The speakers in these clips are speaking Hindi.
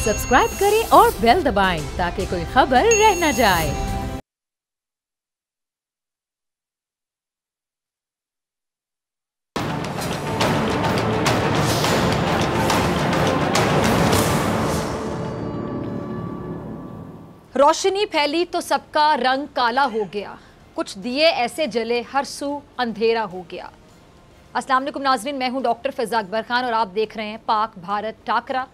सब्सक्राइब करें और बेल दबाएं ताकि कोई खबर रह न जाए। रोशनी फैली तो सबका रंग काला हो गया, कुछ दिए ऐसे जले हर सू अंधेरा हो गया। अस्सलाम वालेकुम नाज़रीन, मैं हूं डॉक्टर फ़िज़ा अकबर खान और आप देख रहे हैं पाक भारत टाकरा।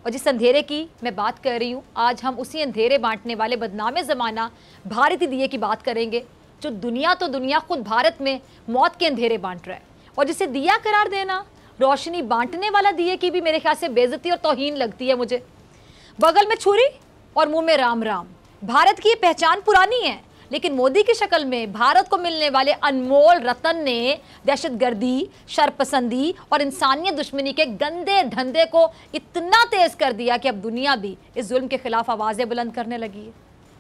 और जिस अंधेरे की मैं बात कर रही हूं, आज हम उसी अंधेरे बांटने वाले बदनामे ज़माना भारतीय दिए की बात करेंगे, जो दुनिया तो दुनिया खुद भारत में मौत के अंधेरे बांट रहा है। और जिसे दिया करार देना रोशनी बांटने वाला दिए की भी मेरे ख्याल से बेइज्जती और तौहीन लगती है मुझे। बगल में छुरी और मुंह में राम राम। भारत की ये पहचान पुरानी है, लेकिन मोदी की शक्ल में भारत को मिलने वाले अनमोल रतन ने दहशतगर्दी, शरपसंदी और इंसानियत दुश्मनी के गंदे धंधे को इतना तेज कर दिया कि अब दुनिया भी इस जुल्म के खिलाफ आवाज़ें बुलंद करने लगी है।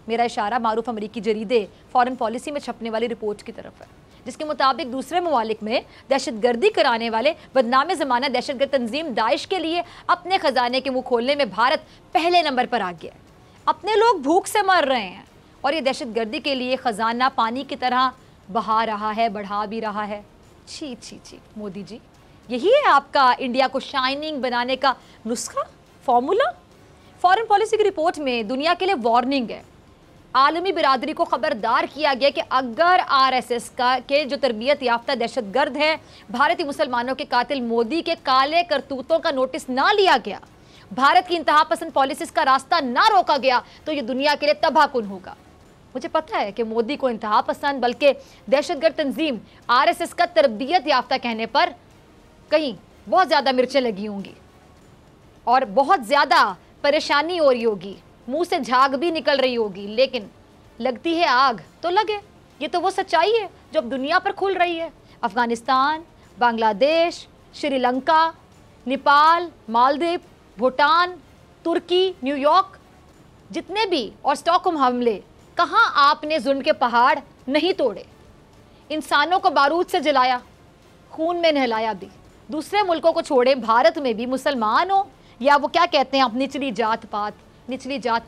मेरा इशारा मारूफ अमरीकी जरीदे फॉरेन पॉलिसी में छपने वाली रिपोर्ट की तरफ है, जिसके मुताबिक दूसरे ममालिक में दहशतगर्दी कराने वाले बदनामे ज़माना दहशतगर्द तंजीम दाइश के लिए अपने खजाने के मुंह खोलने में भारत पहले नंबर पर आ गया है। अपने लोग भूख से मर रहे हैं और ये दहशतगर्दी के लिए खजाना पानी की तरह बहा रहा है, बढ़ा भी रहा है। छी छी छी मोदी जी, यही है आपका इंडिया को शाइनिंग बनाने का नुस्खा, फॉर्मूला? फॉरेन पॉलिसी की रिपोर्ट में दुनिया के लिए वार्निंग है, आलमी बिरादरी को खबरदार किया गया कि अगर आरएसएस का के जो तरबियत याफ्ता दहशतगर्द हैं, भारतीय मुसलमानों के कातिल मोदी के काले करतूतों का नोटिस ना लिया गया, भारत की इंतहा पसंद पॉलिसीज का रास्ता ना रोका गया, तो ये दुनिया के लिए तबाहकुन होगा। मुझे पता है कि मोदी को इंतहा पसंद बल्कि दहशतगर्द तंजीम आरएसएस का तरबियत याफ्ता कहने पर कहीं बहुत ज़्यादा मिर्चें लगी होंगी और बहुत ज़्यादा परेशानी हो रही होगी, मुंह से झाग भी निकल रही होगी, लेकिन लगती है आग तो लगे। ये तो वो सच्चाई है जो अब दुनिया पर खुल रही है। अफगानिस्तान, बांग्लादेश, श्रीलंका, नेपाल, मालदीव, भूटान, तुर्की, न्यूयॉर्क, जितने भी और स्टॉकहोम हमले, कहाँ आपने जुल्म के पहाड़ नहीं तोड़े, इंसानों को बारूद से जलाया, खून में नहलाया भी। दूसरे मुल्कों को छोड़े, भारत में भी मुसलमान हो या वो क्या कहते हैं आप निचली जात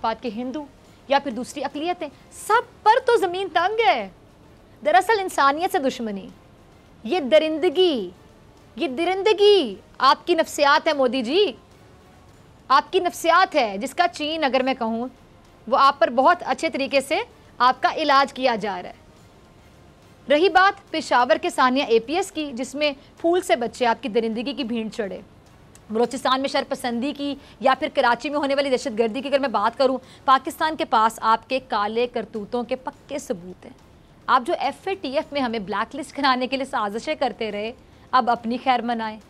पात के हिंदू या फिर दूसरी अकलियतें, सब पर तो ज़मीन तंग है। दरअसल इंसानियत से दुश्मनी, ये दरिंदगी आपकी नफ्सियात है मोदी जी, आपकी नफ्सियात है, जिसका चीन अगर मैं कहूँ वो आप पर बहुत अच्छे तरीके से आपका इलाज किया जा रहा है। रही बात पेशावर के सानिया एपीएस की, जिसमें फूल से बच्चे आपकी दरिंदगी की भीड़ चढ़े, बलोचिस्तान में शरपसंदी की या फिर कराची में होने वाली दहशतगर्दी की अगर मैं बात करूं, पाकिस्तान के पास आपके काले करतूतों के पक्के सबूत हैं। आप जो FATF में हमें ब्लैक लिस्ट कराने के लिए साजिशें करते रहे, अब अपनी खैर मनाएं,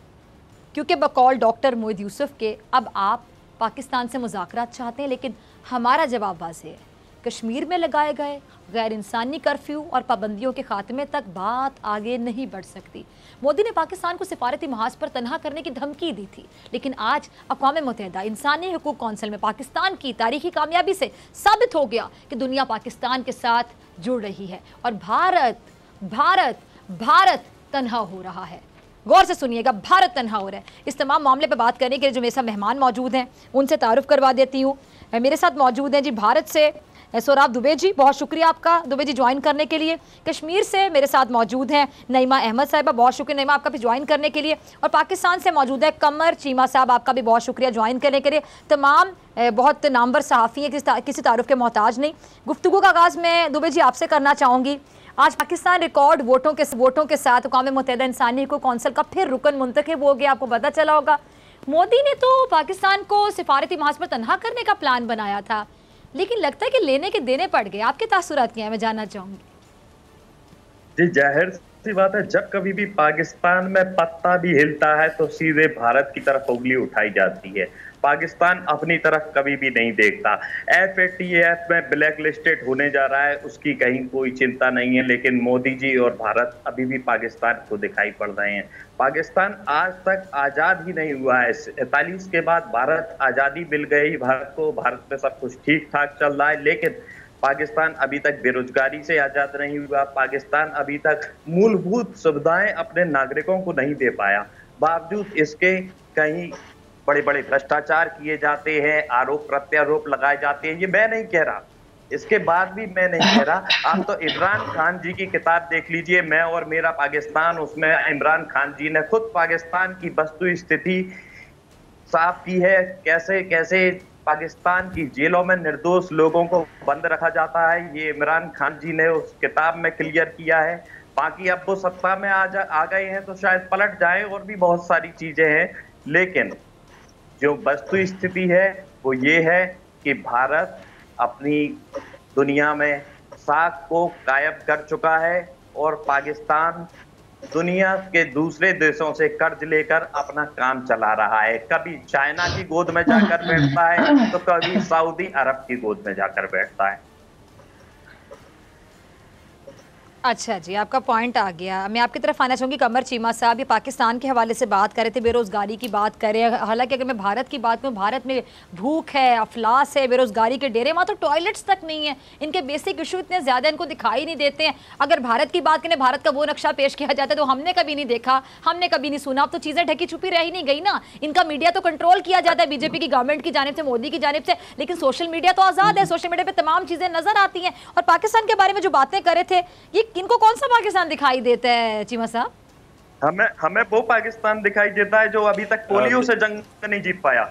क्योंकि बकौल डॉक्टर मोहिद यूसुफ के अब आप पाकिस्तान से मुज़ाकरात चाहते हैं, लेकिन हमारा जवाब वाज़ेह है। कश्मीर में लगाए गए गैर इंसानी कर्फ्यू और पाबंदियों के खात्मे तक बात आगे नहीं बढ़ सकती। मोदी ने पाकिस्तान को सिफारती महाज पर तनहा करने की धमकी दी थी, लेकिन आज अक़वाम मुत्तहिदा इंसानी हकूक़ कौंसिल में पाकिस्तान की तारीखी कामयाबी से साबित हो गया कि दुनिया पाकिस्तान के साथ जुड़ रही है और भारत तनहा हो रहा है। गौर से सुनिएगा, भारत तनहा हो रहा है। इस तमाम मामले पर बात करने के लिए जो मेरे साथ मेहमान मौजूद हैं, उनसे तारुफ करवा देती हूँ। मेरे साथ मौजूद हैं जी भारत से सोराब दुबे जी, बहुत शुक्रिया आपका दुबे जी ज्वाइन करने के लिए। कश्मीर से मेरे साथ मौजूद हैं नईमा अहमद साहिबा, बहुत शुक्रिया नईमा आपका भी ज्वाइन करने के लिए। और पाकिस्तान से मौजूद है कमर चीमा साहब, आपका भी बहुत शुक्रिया ज्वाइन करने के लिए। तमाम बहुत नामवर सहाफ़ी हैं, किसी तारुफ के मोहताज नहीं। गुफ्तगू का आगाज़ मैं दुबे जी आपसे करना चाहूँगी। आज पाकिस्तान रिकॉर्ड वोटों के साथ अक़वाम मुत्तहिदा इंसानी हकूक़ कौंसिल का फिर रुकन मुंतखब हो गया, आपको पता चला होगा। मोदी ने तो पाकिस्तान को सिफारती महाज पर तनहा करने का प्लान बनाया था, लेकिन लगता है कि लेने के देने पड़ गए। आपके तासुरात क्या है, मैं जानना चाहूँगी। जी, जाहिर सी बात है, जब कभी भी पाकिस्तान में पत्ता भी हिलता है तो सीधे भारत की तरफ उंगली उठाई जाती है। पाकिस्तान अपनी तरफ कभी भी नहीं देखता। FATF में ब्लैक लिस्टेड होने जा रहा है, उसकी कहीं कोई चिंता नहीं है, लेकिन मोदी जी और भारत अभी भी पाकिस्तान को दिखाई पड़ रहे हैं। पाकिस्तान आज तक आज़ाद ही नहीं हुआ है। 47 के बाद भारत आज़ादी मिल गई भारत को, भारत में सब कुछ ठीक ठाक चल रहा है, लेकिन पाकिस्तान अभी तक बेरोजगारी से आज़ाद नहीं हुआ। पाकिस्तान अभी तक मूलभूत सुविधाएं अपने नागरिकों को नहीं दे पाया। बावजूद इसके कहीं बड़े बड़े भ्रष्टाचार किए जाते हैं, आरोप प्रत्यारोप लगाए जाते हैं। ये मैं नहीं कह रहा, इसके बाद भी मैं नहीं कह रहा। आप तो इमरान खान जी की किताब देख लीजिए, मैं और मेरा पाकिस्तान, उसमें इमरान खान जी ने खुद पाकिस्तान की वस्तु स्थिति साफ की है, कैसे कैसे पाकिस्तान की जेलों में निर्दोष लोगों को बंद रखा जाता है, ये इमरान खान जी ने उस किताब में क्लियर किया है। बाकी अब वो सत्ता में आ गए हैं तो शायद पलट जाए, और भी बहुत सारी चीजें हैं, लेकिन जो वस्तु स्थिति है वो ये है कि भारत अपनी दुनिया में साख को कायम कर चुका है, और पाकिस्तान दुनिया के दूसरे देशों से कर्ज लेकर अपना काम चला रहा है। कभी चाइना की गोद में जाकर बैठता है तो कभी सऊदी अरब की गोद में जाकर बैठता है। अच्छा जी, आपका पॉइंट आ गया। मैं आपकी तरफ आना चाहूँगी कमर चीमा साहब, ये पाकिस्तान के हवाले से बात कर रहे थे, बेरोज़गारी की बात कर रहे हैं। हालांकि अगर मैं भारत की बात करूँ, भारत में भूख है, अफलास है, बेरोज़गारी के डेरे, वहाँ तो टॉयलेट्स तक नहीं है। इनके बेसिक इशू इतने ज़्यादा इनको दिखाई नहीं देते हैं। अगर भारत की बात करें, भारत का वो नक्शा पेश किया जाता है तो हमने कभी नहीं देखा, हमने कभी नहीं सुना। अब तो चीज़ें ढकी छुपी रह ही नहीं गई ना। इनका मीडिया तो कंट्रोल किया जाता है बीजेपी की गवर्नमेंट की जानिब से, मोदी की जानिब से, लेकिन सोशल मीडिया तो आज़ाद है। सोशल मीडिया पर तमाम चीज़ें नजर आती हैं। और पाकिस्तान के बारे में जो बातें कर रहे थे, ये इनको कौन सा पाकिस्तान दिखाई देता है चीमा साहब? हमें वो पाकिस्तान दिखाई देता है जो अभी तक पोलियो से जंग नहीं जीत पाया।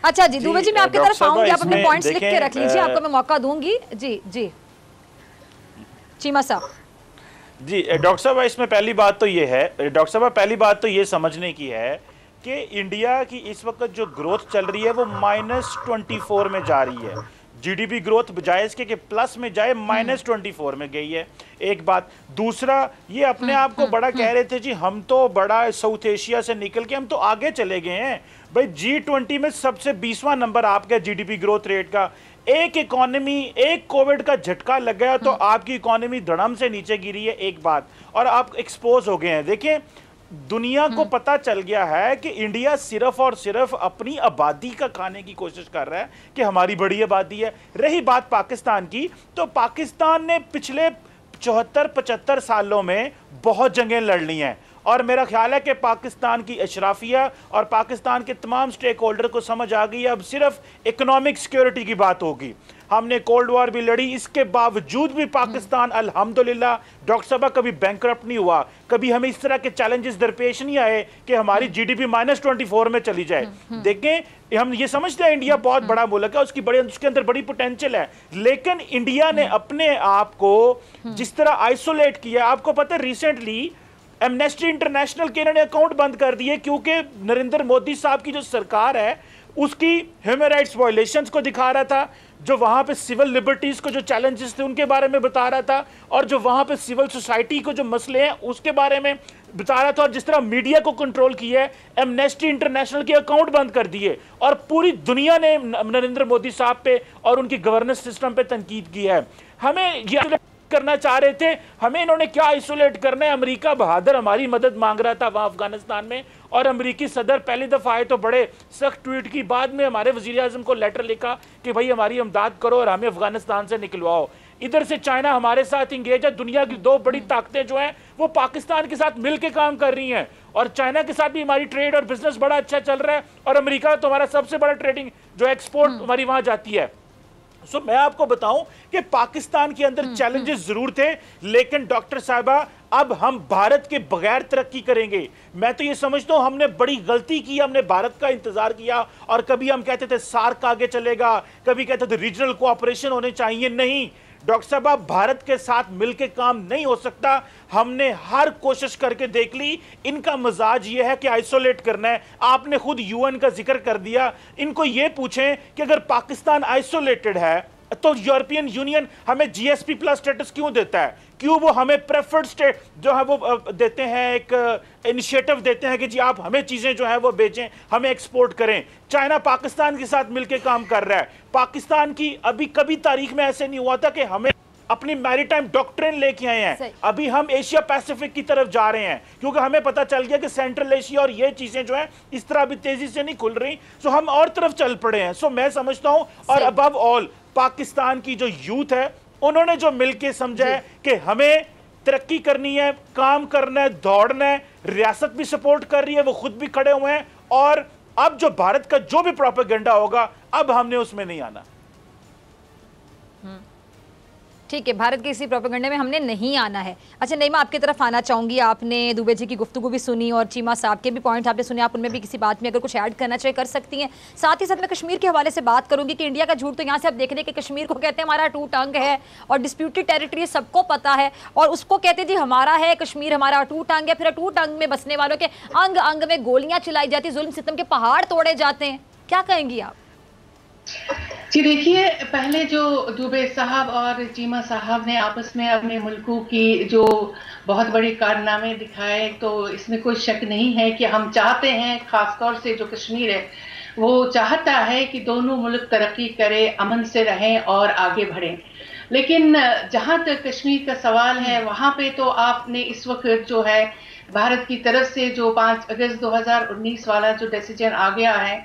अच्छा जी, दुबे जी, मैं आपकी तरफ आऊंगी, आप अपने पॉइंट्स लिख के रख लीजिए, आपको मैं मौका दूंगी। जी जी चीमा साहब। जी डॉक्टर साहब, इसमें पहली बात तो ये है, डॉक्टर साहब पहली बात तो ये समझने की है कि इंडिया की इस वक्त जो ग्रोथ चल रही है वो -24 में जा रही है। जीडीपी ग्रोथ बजाय इसके कि प्लस में जाए -24 में गई है, एक बात। दूसरा, ये अपने आप को बड़ा कह रहे थे जी, हम तो बड़ा साउथ एशिया से निकल के हम तो आगे चले गए हैं। भाई G20 में सबसे 20वां नंबर आपका जीडीपी ग्रोथ रेट का। एक इकोनॉमी, एक कोविड का झटका लग गया तो आपकी इकोनॉमी धड़म से नीचे गिरी है, एक बात, और आप एक्सपोज हो गए हैं। देखें, दुनिया को पता चल गया है कि इंडिया सिर्फ और सिर्फ अपनी आबादी का खाने की कोशिश कर रहा है कि हमारी बड़ी आबादी है। रही बात पाकिस्तान की, तो पाकिस्तान ने पिछले 74-75 सालों में बहुत जंगें लड़ ली हैं, और मेरा ख्याल है कि पाकिस्तान की अशराफिया और पाकिस्तान के तमाम स्टेक होल्डर को समझ आ गई है अब सिर्फ इकोनॉमिक सिक्योरिटी की बात होगी। हमने कोल्ड वॉर भी लड़ी, इसके बावजूद भी पाकिस्तान अल्हम्दुलिल्लाह डॉक्टर साहब कभी बैंकरप्ट नहीं हुआ, कभी हमें इस तरह के चैलेंजेस दरपेश नहीं आए कि हमारी जीडीपी -24 में चली जाए। देखें, हम ये समझते हैं इंडिया बहुत बड़ा मुल्क है, उसके अंदर बड़ी पोटेंशियल है, लेकिन इंडिया ने अपने आप को जिस तरह आइसोलेट किया, आपको पता है रिसेंटली एमनेस्टी इंटरनेशनल के इन्होंने अकाउंट बंद कर दिए क्योंकि नरेंद्र मोदी साहब की जो सरकार है उसकी ह्यूमन राइट्स वायलेशंस को दिखा रहा था, जो वहां पे सिविल लिबर्टीज को जो चैलेंजेस थे उनके बारे में बता रहा था, और जो वहां पे सिविल सोसाइटी को जो मसले हैं उसके बारे में बता रहा था, और जिस तरह मीडिया को कंट्रोल किया है, एमनेस्टी इंटरनेशनल के अकाउंट बंद कर दिए, और पूरी दुनिया ने नरेंद्र मोदी साहब पे और उनकी गवर्नेंस सिस्टम पे तनकीद की है। हमें यह करना चाह रहे थे, हमें इन्होंने क्या आइसोलेट करना है। अमेरिका बहादुर हमारी मदद मांग रहा था वहां अफगानिस्तान में, और अमेरिकी सदर पहली दफा आए तो बड़े सख्त ट्वीट की, बाद में हमारे वजीर आजम को लेटर लिखा कि भाई हमारी इमदाद करो और हमें अफगानिस्तान से निकलवाओ। इधर से चाइना हमारे साथ इंगेज है, दुनिया की दो बड़ी ताकतें जो हैं वो पाकिस्तान के साथ मिलकर काम कर रही हैं, और चाइना के साथ भी हमारी ट्रेड और बिजनेस बड़ा अच्छा चल रहा है, और अमेरिका तो हमारा सबसे बड़ा ट्रेडिंग जो एक्सपोर्ट हमारी वहां जाती है। सो मैं आपको बताऊं कि पाकिस्तान के अंदर चैलेंजेस जरूर थे, लेकिन डॉक्टर साहिबा अब हम भारत के बगैर तरक्की करेंगे। मैं तो ये समझता हूं हमने बड़ी गलती की, हमने भारत का इंतजार किया, और कभी हम कहते थे सार्क आगे चलेगा, कभी कहते थे रीजनल कोऑपरेशन होने चाहिए। नहीं डॉक्टर साहब, भारत के साथ मिलकर काम नहीं हो सकता। हमने हर कोशिश करके देख ली, इनका मजाज ये है कि आइसोलेट करना है। आपने खुद यूएन का जिक्र कर दिया, इनको ये पूछें कि अगर पाकिस्तान आइसोलेटेड है तो यूरोपियन यूनियन हमें जीएसपी प्लस स्टेटस क्यों देता है? क्यों वो हमें प्रेफर्ड स्टेट जो है वो देते हैं, एक इनिशिएटिव देते हैं कि जी आप हमें चीजें जो है वो बेचें, हमें एक्सपोर्ट करें। चाइना पाकिस्तान के साथ मिलकर काम कर रहा है। पाकिस्तान की अभी कभी तारीख में ऐसे नहीं हुआ था कि हमें अपनी मैरीटाइम डॉक्ट्रिन लेके आए हैं। अभी हम एशिया पैसिफिक की तरफ जा रहे हैं, क्योंकि हमें पता चल गया कि सेंट्रल एशिया और ये चीजें जो है इस तरह अभी तेजी से नहीं खुल रही, सो हम और तरफ चल पड़े हैं। सो मैं समझता हूं, और अबव ऑल पाकिस्तान की जो यूथ है उन्होंने जो मिलके समझा है कि हमें तरक्की करनी है, काम करना है, दौड़ना है, रियासत भी सपोर्ट कर रही है, वो खुद भी खड़े हुए हैं, और अब जो भारत का जो भी प्रोपेगेंडा होगा अब हमने उसमें नहीं आना। ठीक है, भारत के इसी प्रोपेगेंडे में हमने नहीं आना है। अच्छा नईमा, आपकी तरफ आना चाहूंगी। आपने दुबे जी की गुफ्तगू भी सुनी और चीमा साहब के भी पॉइंट आपने सुने, आप उनमें भी किसी बात में अगर कुछ ऐड करना चाहे कर सकती हैं। साथ ही साथ मैं कश्मीर के हवाले से बात करूंगी कि इंडिया का झूठ तो यहाँ से आप देख रहे हैं कि कश्मीर को कहते हैं हमारा अटूट अंग है और डिस्प्यूटेड टेरिटरी सबको पता है, और उसको कहते हैं जी हमारा है कश्मीर, हमारा अटूट अंग है। फिर अटूट अंग में बसने वालों के अंग अंग में गोलियां चलाई जाती, जुल्म सितम के पहाड़ तोड़े जाते हैं। क्या कहेंगी आप? जी देखिए, पहले जो दुबे साहब और चीमा साहब ने आपस में अपने मुल्कों की जो बहुत बड़ी कारनामे दिखाए, तो इसमें कोई शक नहीं है कि हम चाहते हैं, खासतौर से जो कश्मीर है वो चाहता है कि दोनों मुल्क तरक्की करें, अमन से रहें और आगे बढ़ें। लेकिन जहां तक कश्मीर का सवाल है, वहां पे तो आपने इस वक्त जो है भारत की तरफ से जो 5 अगस्त 2019 वाला जो डिसीजन आ गया है,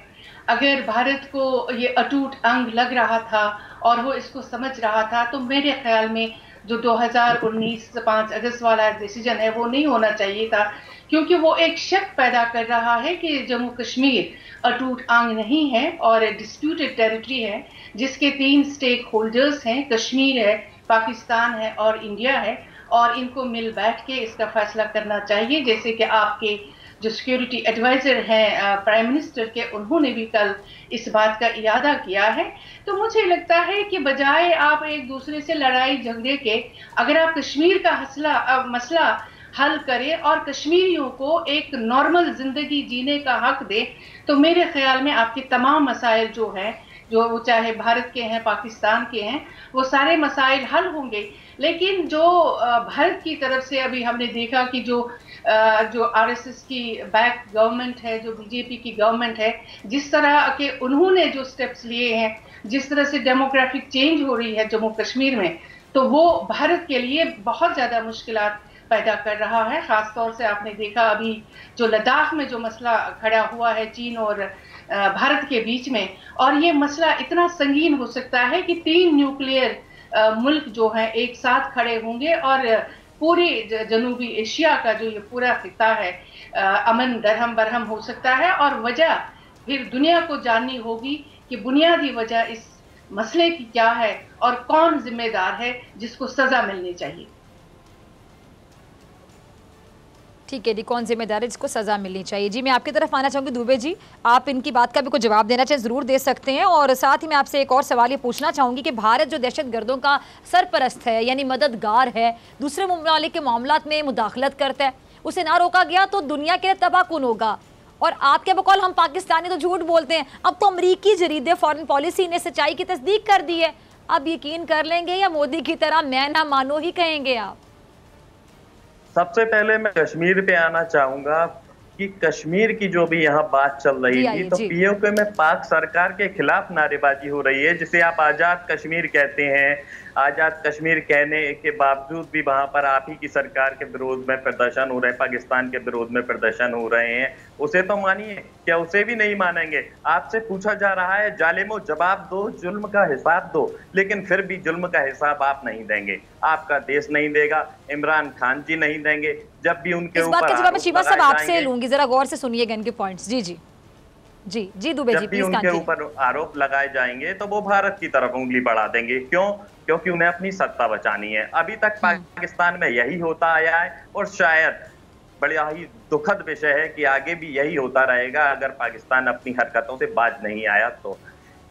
अगर भारत को ये अटूट अंग लग रहा था और वो इसको समझ रहा था, तो मेरे ख्याल में जो 2019 5 अगस्त वाला डिसीजन है वो नहीं होना चाहिए था, क्योंकि वो एक शक पैदा कर रहा है कि जम्मू कश्मीर अटूट अंग नहीं है और डिस्प्यूटेड टेरिटरी है, जिसके 3 स्टेक होल्डर्स हैं, कश्मीर है, पाकिस्तान है और इंडिया है, और इनको मिल बैठ के इसका फैसला करना चाहिए। जैसे कि आपके जो सिक्योरिटी एडवाइजर हैं प्राइम मिनिस्टर के, उन्होंने भी कल इस बात का इरादा किया है। तो मुझे लगता है कि बजाय आप एक दूसरे से लड़ाई झगड़े के, अगर आप कश्मीर का मसला हल करें और कश्मीरियों को एक नॉर्मल जिंदगी जीने का हक दें, तो मेरे ख्याल में आपके तमाम मसाइल जो हैं, जो वो चाहे भारत के हैं, पाकिस्तान के हैं, वो सारे मसाइल हल होंगे। लेकिन जो भारत की तरफ से अभी हमने देखा कि जो आरएसएस की बैक गवर्नमेंट है, जो बीजेपी की गवर्नमेंट है, जिस तरह के उन्होंने जो स्टेप्स लिए हैं, जिस तरह से डेमोग्राफिक चेंज हो रही है जम्मू कश्मीर में, तो वो भारत के लिए बहुत ज़्यादा मुश्किलात पैदा कर रहा है। ख़ासतौर से आपने देखा अभी जो लद्दाख में जो मसला खड़ा हुआ है चीन और भारत के बीच में, और ये मसला इतना संगीन हो सकता है कि 3 न्यूक्लियर मुल्क जो हैं एक साथ खड़े होंगे और पूरी जनूबी एशिया का जो ये पूरा खिता है अमन दरहम बरहम हो सकता है। और वजह फिर दुनिया को जाननी होगी कि बुनियादी वजह इस मसले की क्या है और कौन जिम्मेदार है, जिसको सजा मिलनी चाहिए। ठीक है जी, कौन जिम्मेदार है जिसको सजा मिलनी चाहिए। जी मैं आपकी तरफ आना चाहूँगी दुबे जी, आप इनकी बात का भी कोई जवाब देना चाहे ज़रूर दे सकते हैं। और साथ ही मैं आपसे एक और सवाल ये पूछना चाहूँगी कि भारत जो दहशतगर्दों का सरपरस्त है, यानी मददगार है, दूसरे ममालिक के मामलात में मुदाखलत करता है, उसे ना रोका गया तो दुनिया के लिए तबाहकुन होगा। और आपके बकौल हम पाकिस्तानी तो झूठ बोलते हैं, अब तो अमरीकी जरीदे फॉरेन पॉलिसी ने सच्चाई की तस्दीक कर दी है। अब यकीन कर लेंगे या मोदी की तरह मैं ना मानो ही कहेंगे आप? सबसे पहले मैं कश्मीर पे आना चाहूंगा कि कश्मीर की जो भी यहाँ बात चल रही थी, तो पीओके में पाक सरकार के खिलाफ नारेबाजी हो रही है, जिसे आप आजाद कश्मीर कहते हैं। आजाद कश्मीर कहने के बावजूद भी वहां पर आप ही की सरकार के विरोध में प्रदर्शन हो रहे हैं, पाकिस्तान के विरोध में प्रदर्शन हो रहे हैं। उसे तो मानिए, क्या उसे भी नहीं मानेंगे? आपसे पूछा जा रहा है जालिमो जवाब दो, जुल्म का हिसाब दो, लेकिन फिर भी जुल्म का हिसाब आप नहीं देंगे, आपका देश नहीं देगा, इमरान खान जी नहीं देंगे। जब भी उनके ऊपर शिवा साहब आपसे लूंगी, जरा गौर से सुनिएगा इनके पॉइंट्स। जी जी जी जी दुबे जी, प्लीज। उनके ऊपर आरोप लगाए जाएंगे तो वो भारत की तरफ उंगली बढ़ा देंगे। क्यों? क्योंकि उन्हें अपनी सत्ता बचानी है। अभी तक पाकिस्तान में यही होता आया है और शायद बड़ा ही दुखद विषय है कि आगे भी यही होता रहेगा अगर पाकिस्तान अपनी हरकतों से बाज नहीं आया तो।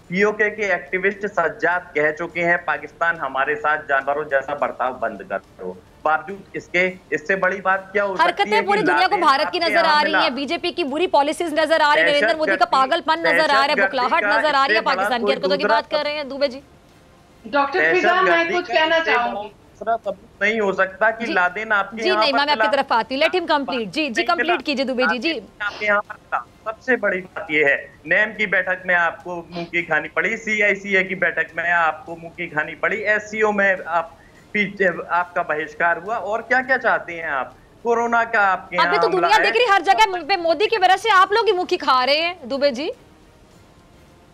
पीओके के एक्टिविस्ट सज्जाद कह चुके हैं पाकिस्तान हमारे साथ जानवरों जैसा बर्ताव बंद करो। बावजूद इसके इससे बड़ी बात क्या हो सकती है? हरकतें पूरी दुनिया को भारत की नजर आ रही है, बीजेपी की बुरी पॉलिसीज नजर आ रही है, नरेंद्र मोदी का पागलपन नजर आ रहा है, बुखलाहट नजर आ रही है, पाकिस्तान की हरकतों की बात कर रहे हैं दुबे जी। डॉक्टर फिजा, मैं कुछ कहना चाहूंगी। नहीं हो सकता कि लादेन आपके जी नहीं, मैं आपकी तरफ आती हूँ, लेट हिम कंप्लीट। जी जी कंप्लीट कीजिए दुबे जी। जी आपके यहाँ पर सबसे बड़ी बात यह है, नेम की बैठक में आपको मुंह की खानी पड़ी, CICA की बैठक में आपको मुंह की खानी पड़ी, SCO में आपका बहिष्कार हुआ, और क्या क्या चाहते हैं आप? कोरोना का आपके अभी तो दुनिया देख रही, हर जगह पे मोदी की वजह से आप लोग ही मुंह की खा रहे हैं दुबे जी।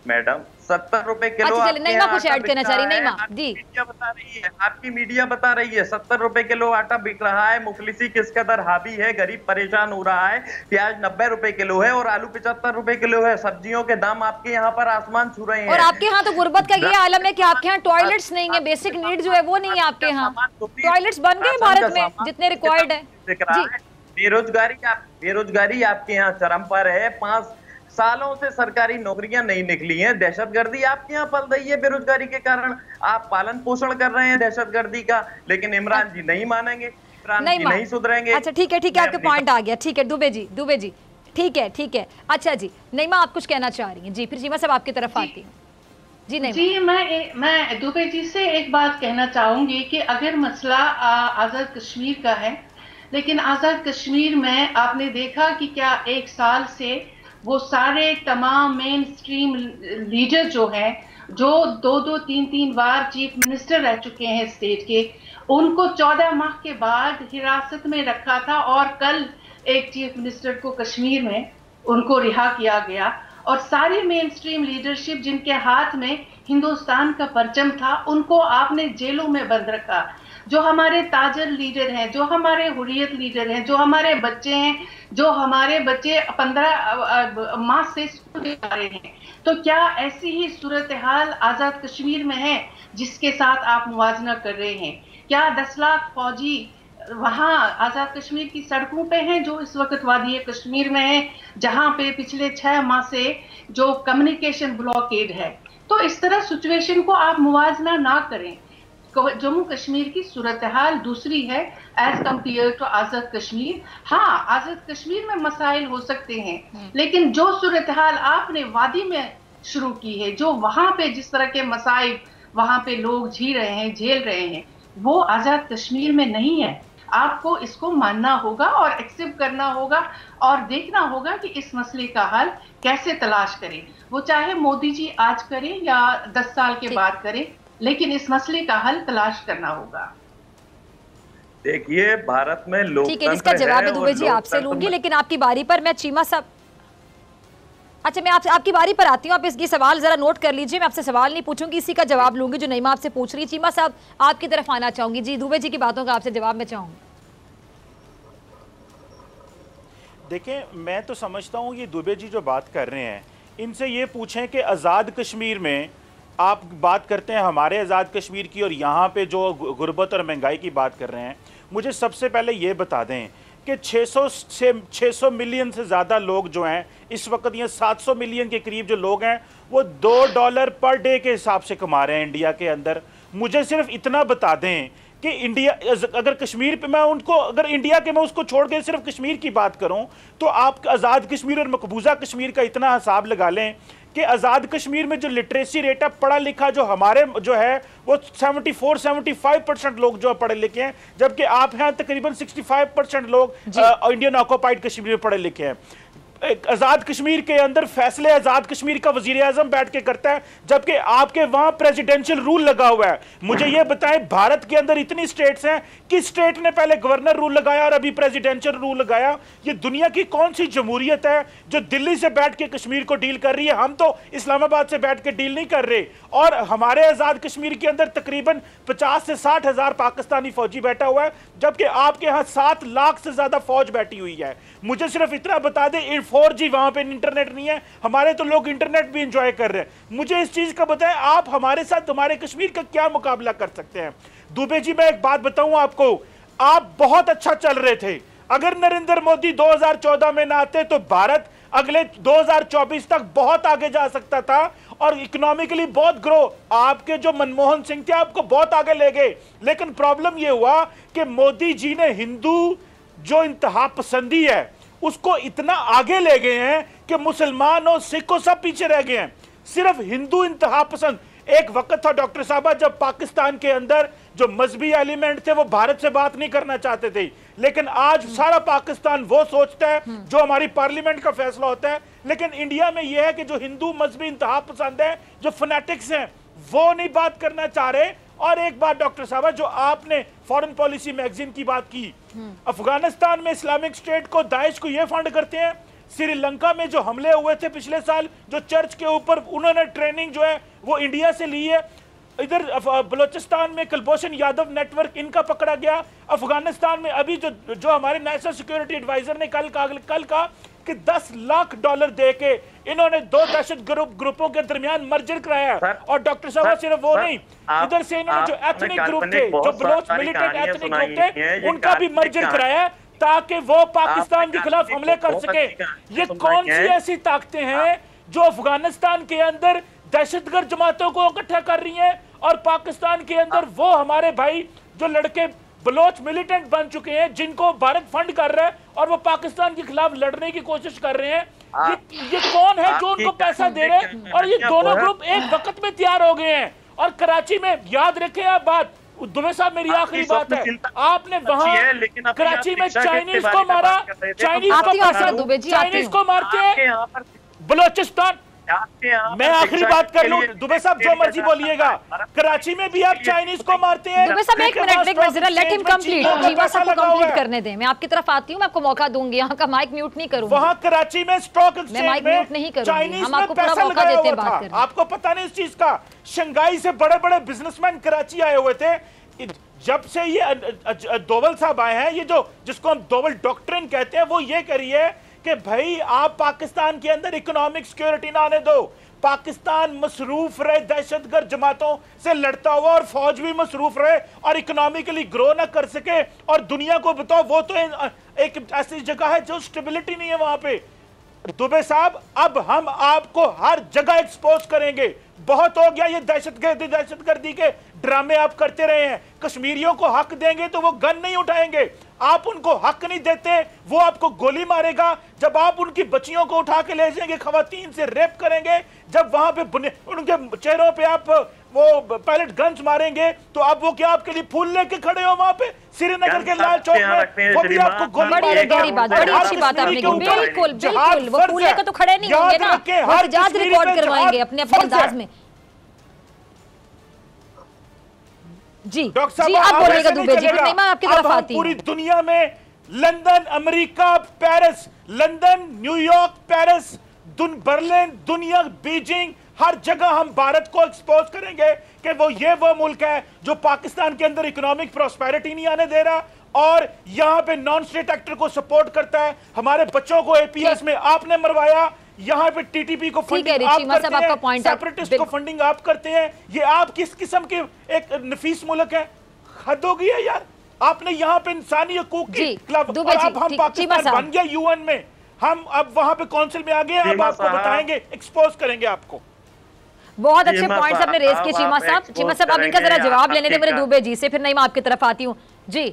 मैडम 70 रुपए किलो। अच्छा, नईमा कुछ ऐड करना चाह रही, नईमा जी। मीडिया बता रही है, आपकी मीडिया बता रही है 70 रुपए किलो आटा बिक रहा है। मुफलिसी किस कदर हावी है, गरीब परेशान हो रहा है। प्याज 90 रुपए किलो है और आलू 75 रुपए किलो है। सब्जियों के दाम आपके यहाँ पर आसमान छू रहे हैं। और आपके यहाँ तो गुर्बत का ये आलम है कि आपके यहाँ टॉयलेट्स नहीं है, बेसिक नीड जो है वो नहीं है आपके यहाँ। टॉयलेट्स बन गए भारत में जितने रिक्वायर्ड है। बेरोजगारी आपके यहाँ चरम पर है। 5 सालों से सरकारी नौकरियां नहीं निकली हैं। दहशतगर्दी आपके यहाँ पल रही है बेरोजगारी के कारण। आप पालन पोषण कर रहे हैं दहशतगर्दी का, लेकिन इमरान जी नहीं मानेंगे, इमरान जी नहीं सुधरेंगे। अच्छा ठीक है, आपके पॉइंट आ गया। ठीक है दुबे जी, ठीक है। अच्छा जी, नईमा आप कुछ कहना चाह रही हैं जी, फिर चीमा साहब आपकी तरफ आती हूँ जी। नहीं जी, मैं दुबे जी से एक बात कहना चाहूंगी कि अगर मसला आज़ाद कश्मीर का है, लेकिन आज़ाद कश्मीर में आपने देखा कि क्या एक साल से वो सारे तमाम मेन स्ट्रीम लीडर जो हैं, जो 2-2, 3-3 बार चीफ मिनिस्टर रह चुके हैं स्टेट के, उनको 14 माह के बाद हिरासत में रखा था और कल एक चीफ मिनिस्टर को कश्मीर में उनको रिहा किया गया। और सारी मेन स्ट्रीम लीडरशिप जिनके हाथ में हिंदुस्तान का परचम था, उनको आपने जेलों में बंद रखा। जो हमारे ताजर लीडर हैं, जो हमारे हुर्रियत लीडर हैं, जो हमारे बच्चे हैं, जो हमारे बच्चे 15 माह से स्कूल जा रहे हैं, तो क्या ऐसी ही सूरत हाल आज़ाद कश्मीर में है जिसके साथ आप मुवाजना कर रहे हैं? क्या 10 लाख फौजी वहाँ आज़ाद कश्मीर की सड़कों पे हैं जो इस वक्त वादी कश्मीर में है, जहाँ पे पिछले 6 माह से जो कम्युनिकेशन ब्लॉकेड है? तो इस तरह सिचुएशन को आप मुवाजना ना करें। जम्मू कश्मीर की सूरत हाल दूसरी है as compare to Azad Kashmir. हाँ, आज़ाद कश्मीर में मसाइल हो सकते हैं, लेकिन जो सूरत हाल आपने वादी में शुरू की है, जो वहाँ पे जिस तरह के मसाइल वहाँ पे लोग झेल रहे हैं, वो आज़ाद कश्मीर में नहीं है। आपको इसको मानना होगा और एक्सेप्ट करना होगा और देखना होगा कि इस मसले का हल कैसे तलाश करें। वो चाहे मोदी जी आज करें या 10 साल के बाद करें, लेकिन इस मसले का हल तलाश करना होगा। देखिए, भारत में लोकतंत्र है। ठीक है, इसका जवाब दुबे जी आपसे लूंगी, लेकिन आपकी बारी पर मैं चीमा साहब, अच्छा मैं आपकी बारी पर आती हूँ। आप इसकी सवाल जरा नोट कर लीजिए। मैं आपसे सवाल नहीं पूछूंगी, इसी का जवाब लूंगी जो नईमा आपसे पूछ रही है। चीमा साहब आपकी तरफ आना चाहूंगी जी, दुबे जी की बातों का आपसे जवाब मैं चाहूंगी। देखिए, मैं तो समझता हूँ ये दुबे जी जो बात कर रहे हैं, इनसे ये पूछें कि आज़ाद कश्मीर में आप बात करते हैं हमारे आज़ाद कश्मीर की, और यहाँ पे जो गुर्बत और महंगाई की बात कर रहे हैं, मुझे सबसे पहले ये बता दें कि 600 मिलियन से ज़्यादा लोग जो हैं इस वक्त, ये 700 मिलियन के करीब जो लोग हैं, वो $2 पर डे के हिसाब से कमा रहे हैं इंडिया के अंदर। मुझे सिर्फ इतना बता दें कि इंडिया, अगर कश्मीर पे मैं उनको, अगर इंडिया के मैं उसको छोड़ के सिर्फ कश्मीर की बात करूं, तो आप आज़ाद कश्मीर और मकबूजा कश्मीर का इतना हिसाब लगा लें कि आज़ाद कश्मीर में जो लिटरेसी रेट है, पढ़ा लिखा जो हमारे जो है वो 74-75% लोग जो पढ़े लिखे हैं, जबकि आप यहाँ तकरीबन 65% लोग इंडियन ऑक्युपाइड कश्मीर में पढ़े लिखे हैं। आज़ाद कश्मीर के अंदर फैसले आज़ाद कश्मीर का वजीर आज़म बैठ के करता है, जबकि आपके वहां प्रेसिडेंशियल रूल लगा हुआ है। मुझे यह बताएं, भारत के अंदर इतनी स्टेट्स हैं, किस स्टेट ने पहले गवर्नर रूल लगाया और अभी प्रेसिडेंशियल रूल लगाया? ये दुनिया की कौन सी जमहूरियत है जो दिल्ली से बैठ के कश्मीर को डील कर रही है? हम तो इस्लामाबाद से बैठ के डील नहीं कर रहे। और हमारे आज़ाद कश्मीर के अंदर तकरीबन 50 से 60 हजार पाकिस्तानी फौजी बैठा हुआ है, जबकि आपके यहाँ 7 लाख से ज्यादा फौज बैठी हुई है। मुझे सिर्फ इतना बता दें, 4G वहां पे इंटरनेट नहीं है, हमारे तो लोग इंटरनेट भी एंजॉय कर रहे हैं। मुझे इस चीज का बताएं, आप हमारे साथ हमारे कश्मीर का क्या मुकाबला कर सकते हैं? दुबे जी, मैं एक बात बताऊं आपको, आप बहुत अच्छा चल रहे थे। अगर नरेंद्र मोदी 2014 में ना आते तो भारत अगले 2024 तक बहुत आगे जा सकता था और इकोनॉमिकली बहुत ग्रो। आपके जो मनमोहन सिंह थे आपको बहुत आगे ले गए, लेकिन प्रॉब्लम यह हुआ कि मोदी जी ने हिंदू जो इंतहा पसंदी है उसको इतना आगे ले गए हैं कि मुसलमान और सिखों सब पीछे रह गए हैं। सिर्फ हिंदू इंतहा पसंद। एक वक्त था डॉक्टर साहब जब पाकिस्तान के अंदर जो मजहबी एलिमेंट थे वो भारत से बात नहीं करना चाहते थे, लेकिन आज सारा पाकिस्तान वो सोचता है जो हमारी पार्लियामेंट का फैसला होता है। लेकिन इंडिया में यह है कि जो हिंदू मजहबी इंतहा पसंद है, जो फनेटिक्स हैं, वो नहीं बात करना चाह रहे। और एक बात डॉक्टर साहब, जो आपने फॉरेन पॉलिसी मैगजीन की बात की, अफगानिस्तान में इस्लामिक स्टेट को, दाइश को ये फंड करते हैं, श्रीलंका में जो हमले हुए थे पिछले साल, जो चर्च के ऊपर, उन्होंने ट्रेनिंग जो है वो इंडिया से ली है। इधर बलूचिस्तान में कुलभूषण यादव नेटवर्क इनका पकड़ा गया। अफगानिस्तान में अभी जो हमारे नेशनल सिक्योरिटी एडवाइजर ने कल कहा कि $10 लाख देके इन्होंने 2 दहशत ग्रुपों के दरमियान मर्जर कराया। और डॉक्टर साहब सिर्फ वो नहीं, इधर से इन्होंने जो एथनिक ग्रुप थे, जो बलोच मिलिटेंट एथनिक ग्रुप थे, उनका भी मर्जर कराया ताकि वो पाकिस्तान के खिलाफ हमले कर सके। ये कौन सी ऐसी ताकतें हैं जो अफगानिस्तान के अंदर दहशतगर्द जमातों को इकट्ठा कर रही हैं, और पाकिस्तान के अंदर वो हमारे भाई जो लड़के बलोच मिलिटेंट बन चुके हैं, जिनको भारत फंड कर रहा है और वो पाकिस्तान के खिलाफ लड़ने की कोशिश कर रहे हैं। ये कौन है जो उनको पैसा दे रहे हैं? और ये दोनों ग्रुप एक वक्त में तैयार हो गए हैं। और कराची में, याद रखें आप बात, दुबे साहब मेरी आखिरी बात है, आपने वहां कराची में चाइनीज को मारा, चाइनीज को मारते हैं बलोचिस्तान। मैं आखिरी बात कर लूं, दुबे साहब जो मर्जी बोलिएगा, कराची में भी आप चाइनीज को मारते हैं। दुबे साहब एक मिनट जरा लेट हिम कंप्लीट, जीवा साहब को कंप्लीट करने दें। मैं आपकी तरफ आती हूं, मैं आपको मौका दूंगी, यहाँ का माइक म्यूट नहीं करूंगी। वहां कराची में स्टॉक एक्सचेंज में माइक म्यूट नहीं करूंगी, हम आपको पूरा पैसा मौका देते हैं बात करने। आपको पता नहीं इस चीज का? शंघाई से बड़े बड़े बिजनेसमैन कराची आए हुए थे। जब से ये दोवल साहब आए हैं, ये जो जिसको हम दोवल डॉक्ट्रिन कहते हैं, वो ये करिए कि भाई आप पाकिस्तान के अंदर इकोनॉमिक सिक्योरिटी ना आने दो। पाकिस्तान मसरूफ रहे दहशतगर्द जमातों से लड़ता हुआ, और फौज भी मसरूफ रहे और इकोनॉमिकली ग्रो ना कर सके। और दुनिया को बताओ, वो तो एक ऐसी जगह है जो स्टेबिलिटी नहीं है वहां पे। दुबे साहब, अब हम आपको हर जगह एक्सपोज करेंगे। बहुत हो गया ये दहशतगर्दी के ड्रामे आप करते रहे हैं। कश्मीरियों को हक देंगे तो वो गन नहीं उठाएंगे, आप उनको हक नहीं देते, वो आपको गोली मारेगा। जब आप उनकी बच्चियों को उठा के ले जाएंगे, खवातीन से रेप करेंगे, जब वहां पे उनके चेहरों पे आप वो पैलेट गन्स मारेंगे, तो आप वो क्या आपके लिए फूल लेके खड़े हो वहां पे श्रीनगर के लाल चौक में? वो भी आपको गोली मारेगा। बड़ी अच्छी बात आपने की, बिल्कुल बिल्कुल, वो फूल लेकर तो खड़े नहीं होंगे ना, एहतजाज रिकॉर्ड करवाएंगे अपने अपने अंदाज में। जी जी, आप बोलिएगा दुबे जी, मैं आपकी तरफ आती हूं। पूरी दुनिया में London, America, Paris, London, New York, Paris, Berlin, दुनिया, बीजिंग, हर जगह हम भारत को एक्सपोज करेंगे कि वो मुल्क है जो पाकिस्तान के अंदर इकोनॉमिक प्रॉस्पेरिटी नहीं आने दे रहा और यहां पे नॉन स्टेट एक्टर को सपोर्ट करता है। हमारे बच्चों को एपीएस में आपने मरवाया, यहाँ पे टीटीपी को फंडिंग आप करते हैं, सेपरेटिस्ट को फंडिंग आप करते हैं। ये आप किस किस्म के एक नफीस मुल्क है? हद हो गई है यार। आपने यहाँ पे इंसानी हकूक की क्लब, और अब हम पाकिस्तान बन गया यूएन में, हम अब वहां पे काउंसिल में आ गए, अब आपको बताएंगे, एक्सपोज करेंगे आपको। बहुत अच्छे पॉइंट्स आपने रेज किए चीमा साहब। अब इनका जरा जवाब लेने दे मेरे दुबे जी से, फिर नहीं मैं आपकी तरफ आती हूँ। जी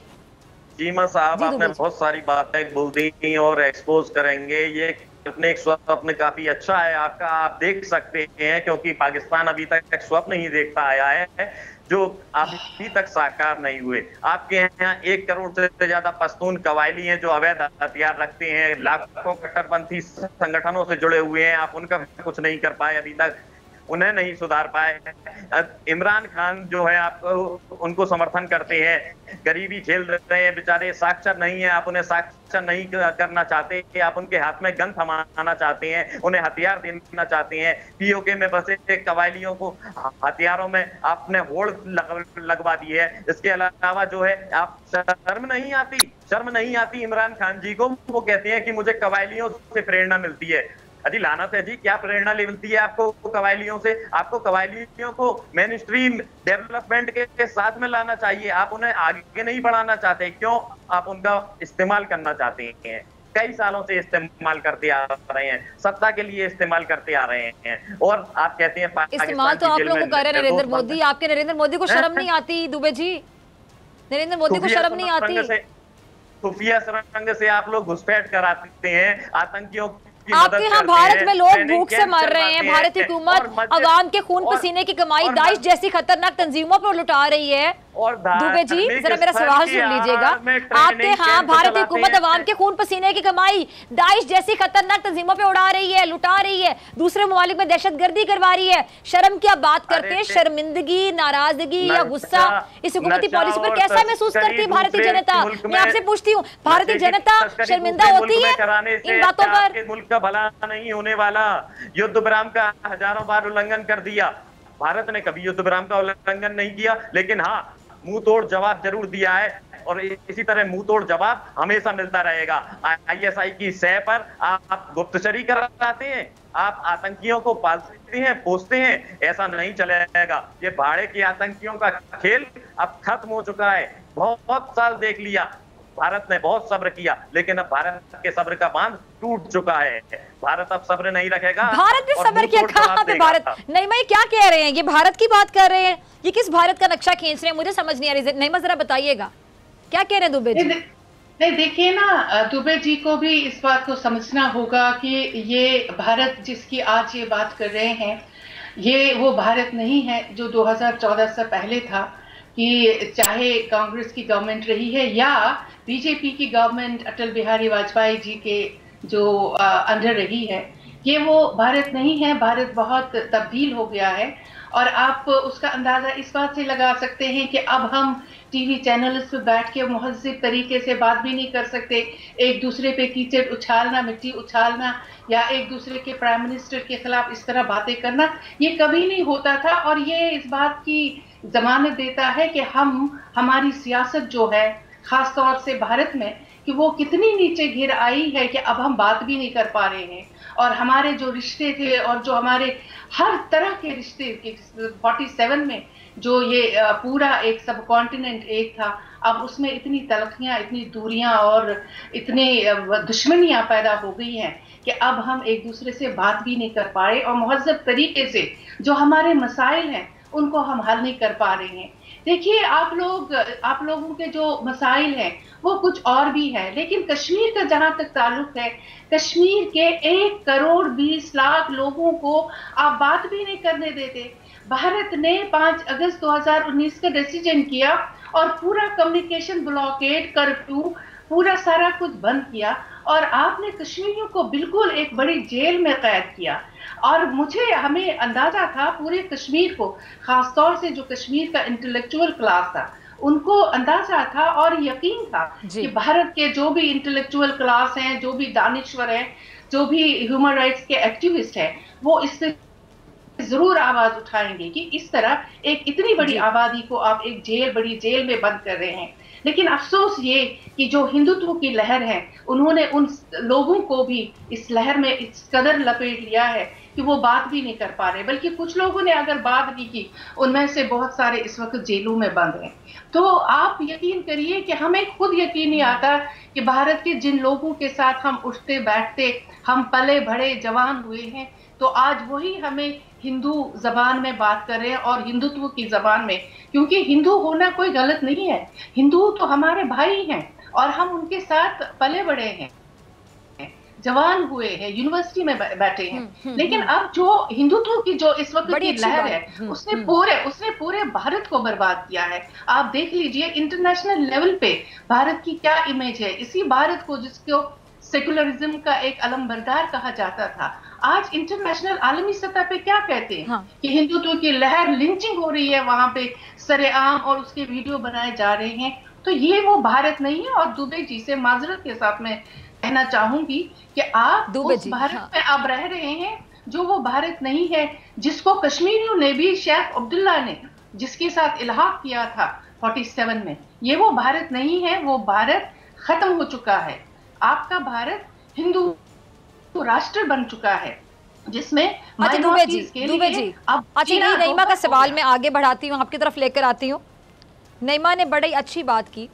चीमा साहब, आपने बहुत सारी बातें बोल दी और एक्सपोज करेंगे। ये अपने स्वप्न काफी अच्छा है आपका, आप देख सकते हैं, क्योंकि पाकिस्तान अभी तक स्वप्न ही देखता आया है जो अभी तक साकार नहीं हुए। आपके यहाँ 1 करोड़ से ज्यादा पश्तून कबायली हैं जो अवैध हथियार रखते हैं, लाखों कट्टरपंथी संगठनों से जुड़े हुए हैं, आप उनका कुछ नहीं कर पाए अभी तक, उन्हें नहीं सुधार पाए। इमरान खान जो है आप उनको समर्थन करते हैं, गरीबी झेल रहे हैं बेचारे, साक्षर नहीं है, आप उन्हें साक्षर नहीं करना चाहते, आप उनके हाथ में गन थमाना चाहते हैं, उन्हें हथियार देना चाहते हैं। पीओके में बसे कबायलियों को हथियारों में आपने होड़ लगवा दी है। इसके अलावा जो है, आप शर्म नहीं आती इमरान खान जी को? वो कहते हैं कि मुझे कबायलियों से प्रेरणा मिलती है। अजी लानत है जी, क्या प्रेरणा मिलती है आपको कबायलियों से? आपको कबायलियों को मेन स्ट्रीम डेवलपमेंट के साथ में लाना चाहिए, आप उन्हें आगे नहीं बढ़ाना चाहते। क्यों आप उनका इस्तेमाल करना चाहते हैं? कई सालों से इस्तेमाल करते आ रहे हैं, सत्ता के लिए इस्तेमाल करते आ रहे हैं, और आप कहते हैं इस्तेमाल तो आप लोगों को कर रहे हैं नरेंद्र मोदी। आपके नरेंद्र मोदी को शर्म नहीं आती दुबे जी? नरेंद्र मोदी को शर्म नहीं आती? खुफिया सुरंग से आप लोग घुसपैठ कराते हैं, आतंकियों आपके यहाँ भारत में लोग भूख से मर रहे हैं, भारतीय हुकूमत अवाम के खून पसीने की कमाई दाइश जैसी खतरनाक तंजीमों पर लुटा रही है। और दुबे जी जरा मेरा सवाल सुन लीजिएगा। आपके यहाँ भारतीय हुकूमत अवाम के खून पसीने की कमाई दाइश जैसी खतरनाक तंजीमों पे उड़ा रही है, लुटा रही है, दूसरे ममालिक में दहशतगर्दी करवा रही है। शर्म की आप बात करते हैं, शर्मिंदगी, नाराजगी या गुस्सा इस हुकूमती पॉलिसी पर कैसा महसूस करती है भारतीय जनता? मैं आपसे पूछती हूँ, भारतीय जनता शर्मिंदा होती है इन बातों पर? मुल्क का भला नहीं होने वाला। युद्ध विराम का हजारों बार उल्लंघन कर दिया भारत ने, कभी युद्ध विराम का उल्लंघन नहीं किया, लेकिन हाँ मुंह तोड़ जवाब जरूर दिया है और इसी तरह मुंह तोड़ जवाब हमेशा मिलता रहेगा। आईएसआई की सह पर आप गुप्तचरी कराते हैं, आप आतंकियों को पालते हैं, पोसते हैं, ऐसा नहीं चलेगा। ये भाड़े के आतंकियों का खेल अब खत्म हो चुका है। बहुत साल देख लिया, भारत ने बहुत सब्र किया, लेकिन अब भारत के सब्र का बांध टूट चुका है। भारत अब सब्र नहीं रखेगा। भारत ने सब्र किया, कहां पे भारत? नहीं, मैं क्या कह रहे हैं, ये भारत की बात कर रहे हैं, ये किस भारत का नक्शा खींच रहे हैं? मुझे समझ नहीं आ रही। नहीं, जरा बताइएगा क्या कह रहे हैं दुबे जी? नहीं, देखिए ना, दुबे जी को भी इस बात को समझना होगा कि ये भारत जिसकी आज ये बात कर रहे हैं, ये वो भारत नहीं है जो 2014 से पहले था, कि चाहे कांग्रेस की गवर्नमेंट रही है या बीजेपी की गवर्नमेंट अटल बिहारी वाजपेयी जी के जो अंडर रही है। ये वो भारत नहीं है। भारत बहुत तब्दील हो गया है और आप उसका अंदाजा इस बात से लगा सकते हैं कि अब हम टीवी चैनल्स पे बैठ के मुहज़्ज़िब तरीके से बात भी नहीं कर सकते। एक दूसरे पे कीचड़ उछालना, मिट्टी उछालना या एक दूसरे के प्राइम मिनिस्टर के खिलाफ इस तरह बातें करना, ये कभी नहीं होता था। और ये इस बात की जमानत देता है कि हमारी सियासत जो है खास तौर से भारत में, कि वो कितनी नीचे गिर आई है कि अब हम बात भी नहीं कर पा रहे हैं। और हमारे जो रिश्ते थे और जो हमारे हर तरह के रिश्ते 47 में जो ये पूरा एक सब कॉन्टिनेंट एक था, अब उसमें इतनी तलखियां, इतनी दूरियां और इतनी दुश्मनियां पैदा हो गई हैं कि अब हम एक दूसरे से बात भी नहीं कर पा रहे और मुहज़्ज़ब तरीके से जो हमारे मसाइल हैं उनको हम हल नहीं कर पा रहे हैं। देखिए, आप लोगों के जो मसाइल हैं वो कुछ और भी है, लेकिन कश्मीर का जहां तक ताल्लुक है, कश्मीर के 1 करोड़ 20 लाख लोगों को आप बात भी नहीं करने देते। भारत ने 5 अगस्त 2019 का डिसीजन किया और पूरा कम्युनिकेशन ब्लॉकेड, कर्फ्यू, पूरा सारा कुछ बंद किया और आपने कश्मीरियों को बिल्कुल एक बड़ी जेल में कैद किया। और हमें अंदाजा था पूरे कश्मीर को, खासतौर से जो कश्मीर का इंटेलेक्चुअल क्लास था, उनको अंदाजा था और यकीन था कि भारत के जो भी इंटेलेक्चुअल क्लास हैं, जो भी दानिश्वर हैं, जो भी ह्यूमन राइट्स के एक्टिविस्ट हैं, वो इस पे जरूर आवाज उठाएंगे कि इस तरह एक इतनी बड़ी आबादी को आप एक बड़ी जेल में बंद कर रहे हैं। लेकिन अफसोस ये कि जो हिंदुत्व की लहर है, उन्होंने उन लोगों को भी इस लहर में इस कदर लपेट लिया है कि वो बात भी नहीं कर पा रहे। बल्कि कुछ लोगों ने अगर बात भी की, उनमें से बहुत सारे इस वक्त जेलों में बंद हैं। तो आप यकीन करिए कि हमें खुद यकीन नहीं आता कि भारत के जिन लोगों के साथ हम उठते बैठते, हम पले बढ़े जवान हुए हैं, तो आज वही हमें हिंदू जबान में बात कर रहे हैं और हिंदुत्व की जबान में। क्योंकि हिंदू होना कोई गलत नहीं है, हिंदू तो हमारे भाई हैं और हम उनके साथ पले बढ़े हैं, जवान हुए हैं, यूनिवर्सिटी में बैठे हैं। लेकिन अब जो हिंदुत्व की जो इस वक्त की लहर है, उसने पूरे भारत को बर्बाद किया है। आप देख लीजिए इंटरनेशनल लेवल पे भारत की क्या इमेज है। इसी भारत को जिसको सेकुलरिज्म का एक अलमबरदार कहा जाता था, आज इंटरनेशनल आलमी सतह पे क्या कहते हैं कि हिंदुत्व की लहर, लिंचिंग हो रही है वहां पे सरेआम और उसके वीडियो बनाए जा रहे हैं। तो ये वो भारत नहीं है। और दुबे जी से माजरत के साथ मैं कहना चाहूंगी कि आप उस भारत में आप रह रहे हैं जो वो भारत नहीं है जिसको कश्मीरियों ने भी, शेख अब्दुल्ला ने जिसके साथ इल्हाक किया था 47 में, ये वो भारत नहीं है। वो भारत खत्म हो चुका है। आपका भारत हिंदू राष्ट्र बन चुका है जिसमें दुबे जी अच्छा, नईमा का सवाल मैं आगे बढ़ाती हूँ, आपकी तरफ लेकर आती हूँ। नईमा ने बड़ी अच्छी बात की,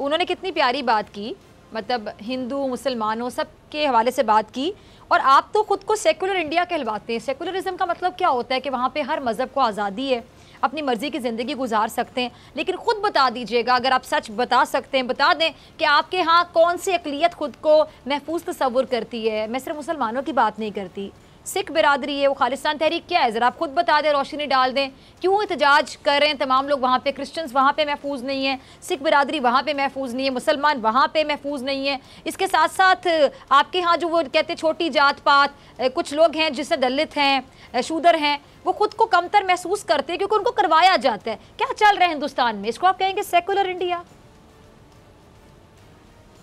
उन्होंने कितनी प्यारी बात की, मतलब हिंदू मुसलमानों सब के हवाले से बात की। और आप तो खुद को सेकुलर इंडिया कहलवाते हैं। सेकुलरिज्म का मतलब क्या होता है कि वहाँ पे हर मज़हब को आज़ादी है, अपनी मर्जी की ज़िंदगी गुजार सकते हैं। लेकिन खुद बता दीजिएगा, अगर आप सच बता सकते हैं, बता दें कि आपके यहाँ कौन सी अक़लियत खुद को महफूज तस्वुर करती है। मैं सिर्फ मुसलमानों की बात नहीं करती, सिख बिरादरी है वो खालिस्तान तहरीक क्या है, ज़रा आप खुद बता दें, रोशनी डाल दें। क्यों एहतजाज कर रहे हैं तमाम लोग वहाँ पे? क्रिश्चियंस वहाँ पे महफूज नहीं है, सिख बिरादरी वहाँ पे महफूज नहीं है, मुसलमान वहाँ पे महफूज नहीं है। इसके साथ साथ आपके यहाँ जो वो कहते हैं छोटी जात पात, कुछ लोग हैं जिससे दलित हैं, शूदर हैं, वो खुद को कमतर महसूस करते हैं क्योंकि उनको करवाया जाता है। क्या चल रहा है हिंदुस्तान में? इसको आप कहेंगे सेकुलर इंडिया?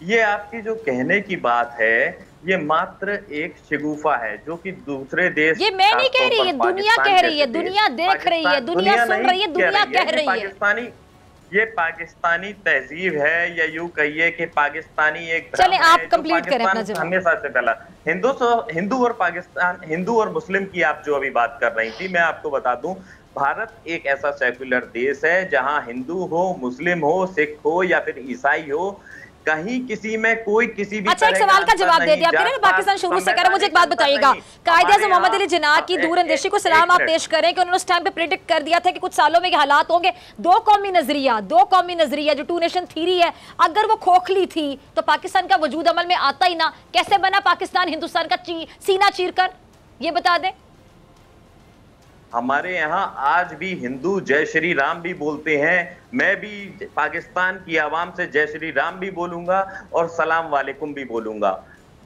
ये आपकी जो कहने की बात है ये मात्र एक शगुफा है जो कि दूसरे देश, ये मैं नहीं कह रही, ये दुनिया कह रही है, दुनिया देख रही है, दुनिया सुन रही है, दुनिया कह रही है। ये पाकिस्तानी तहजीब है, या यूं कहिए कि पाकिस्तानी एक चले आप कंप्लीट करें अपना जवाब। हमेशा से पहला हिंदू और पाकिस्तान, हिंदू और मुस्लिम की आप जो अभी बात कर रही थी, मैं आपको बता दूं भारत एक ऐसा सेक्युलर देश है जहां हिंदू हो, मुस्लिम हो, सिख हो या फिर ईसाई हो, कहीं किसी में कोई किसी भी अच्छा, एक सवाल का जवाब दे दिया आपने। पाकिस्तान शुरू से कह रहा है। मुझे एक बात बताइएगा, कायदे-ए-आज़म मोहम्मद अली जिन्ना की दूरअंदेशी को सलाम आप पेश करें कि उन्होंने उस टाइम पे प्रेडिक्ट कर दिया था कि कुछ सालों में ये हालात होंगे। दो कौमी नजरिया जो 2 नेशन थ्योरी है, अगर वो खोखली थी तो पाकिस्तान का वजूद अमल में आता ही ना। कैसे बना पाकिस्तान हिंदुस्तान का सीना चीरकर, ये बता दें। हमारे यहाँ आज भी हिंदू जय श्री राम भी बोलते हैं। मैं भी पाकिस्तान की आवाम से जय श्री राम भी बोलूंगा और सलाम वालेकुम भी बोलूंगा।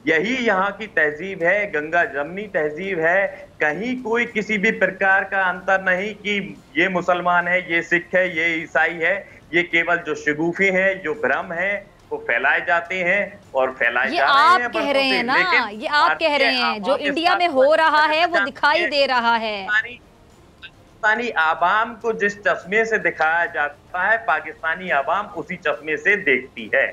यही यहाँ की तहजीब है, गंगा जमनी तहजीब है। कहीं कोई किसी भी प्रकार का अंतर नहीं कि ये मुसलमान है, ये सिख है, ये ईसाई है। ये केवल जो शगुफे हैं, जो भ्रम है, वो फैलाए जाते हैं और फैलाए जा रहे हैं। आप कह रहे हैं ना, ये आप कह रहे हैं जो इंडिया में हो रहा है वो दिखाई दे रहा है। पाकिस्तानी आवाम को जिस चश्मे से दिखाया जाता है, पाकिस्तानी आवाम उसी चश्मे से देखती है।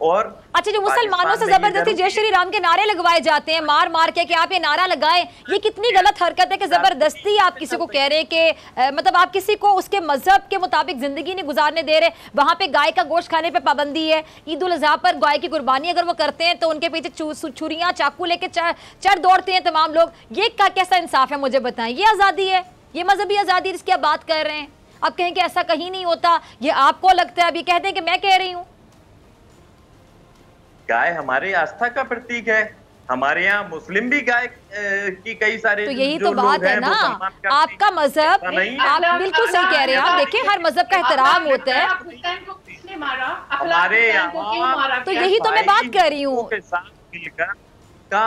और अच्छा, जो मुसलमानों से जबरदस्ती जय श्री राम के नारे लगवाए जाते हैं मार मार के कि आप ये नारा लगाएं, ये कितनी गलत हरकत है कि जबरदस्ती आप किसी को कह रहे हैं कि मतलब आप किसी को उसके मजहब के मुताबिक जिंदगी नहीं गुजारने दे रहे। वहां पे गाय का गोश्त खाने पे पाबंदी है, ईद उल अजहा पर गाय की कुर्बानी अगर वो करते हैं तो उनके पीछे छुरियां चाकू लेके चढ़ दौड़ते हैं तमाम लोग। ये कैसा इंसाफ है, मुझे बताएं। ये आजादी है, ये मजहबी आजादी जिसकी आप बात कर रहे हैं। आप कहें कि ऐसा कहीं नहीं होता, ये आपको लगता है, अभी कहते हैं कि मैं कह रही हूं। गाय हमारे आस्था का प्रतीक है। हमारे यहाँ मुस्लिम भी गाय की कई सारे, तो यही तो बात है ना, आपका मजहब, आप बिल्कुल सही कह रहे हैं। आप देखिए हर मजहब का एहतराम होता है। हमारे यहाँ तो यही तो मैं बात कर रही हूँ के साथ मिलकर का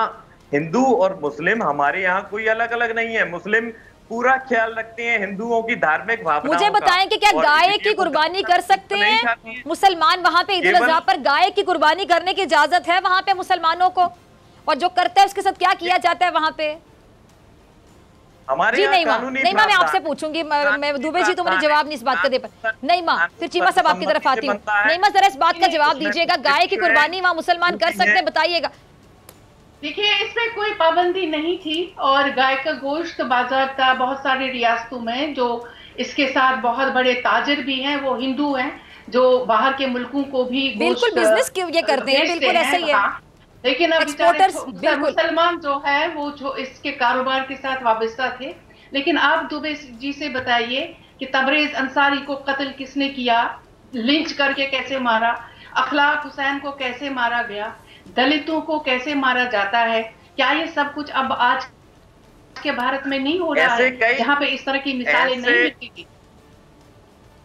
हिंदू और मुस्लिम हमारे यहाँ कोई अलग अलग नहीं है। मुस्लिम पूरा ख्याल रखते हैं हिंदुओं की धार्मिक भावनाओं का। मुझे बताएं कि क्या गाय की कुर्बानी कर सकते हैं मुसलमान? वहां पे ईद उल अजहा पर गाय की कुर्बानी करने की इजाजत है वहां पे मुसलमानों को? और जो करता है उसके साथ क्या किया जाता है वहां पे? हमारे जी नहीं माँ, मैं आपसे पूछूंगी। मैं दुबे जी तो मुझे जवाब नहीं इस बात का दे पर। नहीं माँ, फिर चीमा साहब आपकी तरफ आती हूँ। नहीं माँ, जरा इस बात का जवाब दीजिएगा, गाय की कुर्बानी वहां मुसलमान कर सकते हैं, बताइएगा। देखिए, इसमें कोई पाबंदी नहीं थी और गाय का गोश्त बाज़ाब्ता बहुत सारे रियासतों में, जो इसके साथ बहुत बड़े ताजिर भी हैं, वो हिंदू हैं जो बाहर के मुल्कों को भी बिल्कुल बिजनेस ये करते हैं, बिल्कुल ऐसे ही है। लेकिन अब मुसलमान जो है वो जो इसके कारोबार के साथ वाबस्ता थे। लेकिन आप दुबे जी से बताइए कि तबरेज अंसारी को कत्ल किसने किया, लिंच करके कैसे मारा, अखलाक हुसैन को कैसे मारा गया, दलितों को कैसे मारा जाता है। क्या ये सब कुछ अब आज के भारत में नहीं हो रहा है, जहाँ पे इस तरह की मिसालें नहीं मिलेंगी?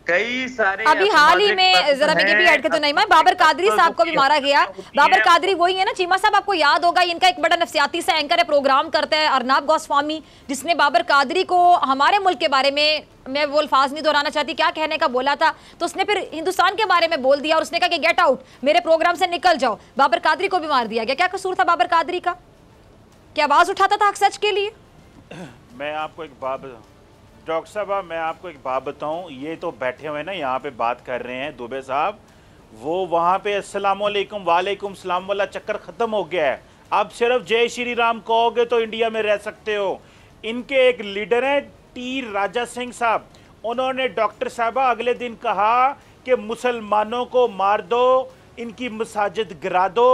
कई सारे अभी हाल ही में जरा बीजेपी ऐड के तो नहीं, मैं बाबर कादरी साहब को भी मारा गया। बाबर कादरी वही है ना चीमा साहब, आपको याद होगा, इनका एक बड़ा नफसियाती सा एंकर है, प्रोग्राम करता है अर्नाब गोस्वामी, जिसने बाबर कादरी को हमारे मुल्क के बारे में, मैं वो अल्फाज नहीं दोहराना चाहती क्या कहने का बोला था, तो उसने फिर हिंदुस्तान के बारे में बोल दिया और उसने कहा कि गेट आउट, मेरे प्रोग्राम से निकल जाओ। बाबर कादरी को भी मार दिया गया। क्या कसूर था बाबर कादरी का? क्या आवाज उठाता था हक सच के लिए? मैं आपको एक बात, डॉक्टर साहब मैं आपको एक बात बताऊं, ये तो बैठे हुए ना यहाँ पे बात कर रहे हैं दुबे साहब, वो वहाँ पे अस्सलाम वालेकुम वालेकुम सलाम वाला चक्कर ख़त्म हो गया है। अब सिर्फ जय श्री राम कहोगे तो इंडिया में रह सकते हो। इनके एक लीडर हैं टी राजा सिंह साहब, उन्होंने डॉक्टर साहबा अगले दिन कहा कि मुसलमानों को मार दो, इनकी मसाजिद गिरा दो,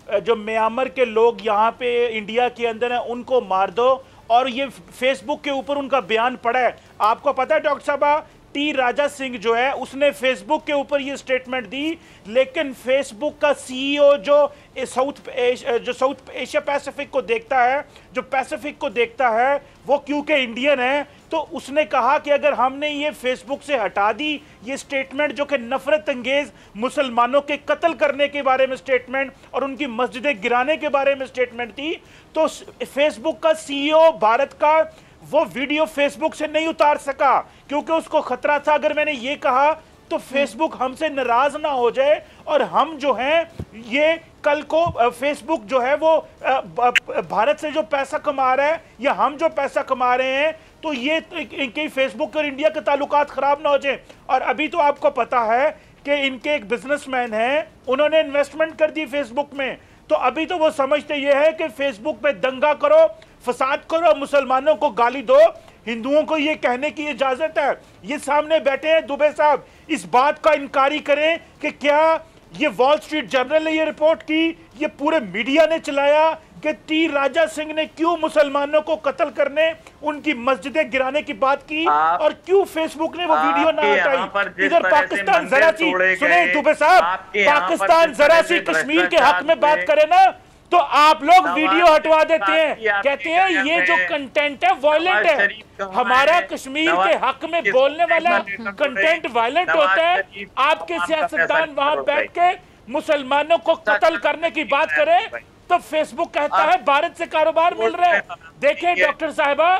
जो म्यांमार के लोग यहाँ पे इंडिया के अंदर हैं उनको मार दो। और ये फेसबुक के ऊपर उनका बयान पड़ा है। आपको पता है डॉक्टर साहबा टी राजा सिंह जो है उसने फेसबुक के ऊपर ये स्टेटमेंट दी, लेकिन फेसबुक का सीईओ जो साउथ एशिया पैसिफिक को देखता है, जो पैसिफिक को देखता है, वो क्योंकि इंडियन है, तो उसने कहा कि अगर हमने ये फेसबुक से हटा दी ये स्टेटमेंट जो कि नफरत अंगेज मुसलमानों के कत्ल करने के बारे में स्टेटमेंट और उनकी मस्जिदें गिराने के बारे में स्टेटमेंट थी, तो फेसबुक का सीईओ भारत का वो वीडियो फेसबुक से नहीं उतार सका क्योंकि उसको खतरा था अगर मैंने ये कहा तो फेसबुक हमसे नाराज ना हो जाए और हम जो हैं ये कल को फेसबुक जो है वो भारत से जो पैसा कमा रहा है या हम जो पैसा कमा रहे हैं तो ये इनके फेसबुक और इंडिया के ताल्लुकात खराब ना हो जाए। और अभी तो आपको पता है कि इनके एक बिजनेसमैन हैं, उन्होंने इन्वेस्टमेंट कर दी फेसबुक में, तो अभी तो वो समझते ये है कि फेसबुक पे दंगा करो, फसाद करो, मुसलमानों को गाली दो, हिंदुओं को ये कहने की इजाजत है। ये सामने बैठे हैं दुबे साहब, इस बात का इनकारी करें कि क्या ये वॉल स्ट्रीट जर्नल ने ये रिपोर्ट की, ये पूरे मीडिया ने चलाया कि टी राजा सिंह ने क्यों मुसलमानों को कत्ल करने, उनकी मस्जिदें गिराने की बात की और क्यों फेसबुक ने वो वीडियो ना हटाई। इधर पाकिस्तान जरा सी सुने दुबे साहब, पाकिस्तान जरा सी कश्मीर के हक में बात करे ना तो आप लोग वीडियो हटवा देते हैं, कहते हैं ये जो कंटेंट है वायलेंट है। हमारा कश्मीर के हक में बोलने वाला कंटेंट वायलेंट होता है, आपके सियासतदान वहां बैठ के मुसलमानों को कत्ल करने की बात करें तो फेसबुक कहता है भारत से कारोबार मिल रहा है। देखें डॉक्टर साहबा,